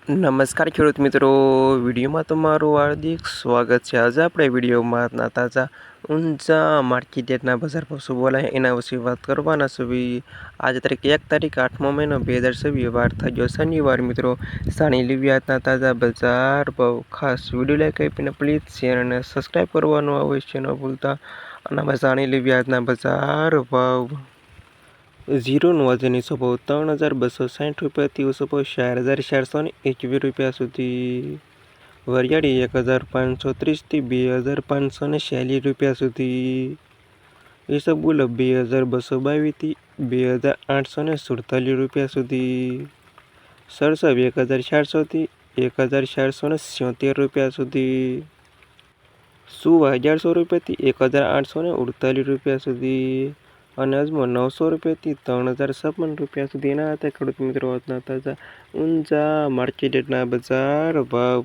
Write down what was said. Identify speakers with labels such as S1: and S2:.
S1: નમસ્કાર ખેડૂત મિત્રો, વિડીયોમાં તમારું હાર્દિક સ્વાગત છે। આજે આપણે વિડીયોમાં તાજા ઊંચા માર્કેટ યાર્ડના બજાર ભાવ શું બોલાય એના વિશે વાત કરવાના છે। આજે તારીખ 8મો મહિનો 2024 વાર થઈ ગયો શનિવાર। મિત્રો જાણી લેવી આજના તાજા બજાર ભાવ। ખાસ વિડીયો લાઈક આપીને પ્લીઝ શેર અને સબસ્ક્રાઈબ કરવાનું અવશ્ય ન ભૂલતા। અને અમે જાણી લેવી આજના બજાર ભાવ। જીરોનો આજે નીચો ભાવ 3,260 રૂપિયાથી ઊંચો ભાવ 4,421 રૂપિયા સુધી। વરિયાળી 1,530થી 2,546 રૂપિયા સુધી। ઈસબગુલ 2,222થી 2,847 રૂપિયા સુધી। સરસવ 1,400થી 1,477 રૂપિયા સુધી। સુવા 1,100 રૂપિયાથી 1,848 રૂપિયા સુધી। અને અજમો 900 રૂપિયાથી 3,056 રૂપિયા સુધી। એના હતા ખેડૂત મિત્રો આજના તાજા ઊંચા માર્કેટ યાર્ડના બજાર ભાવ।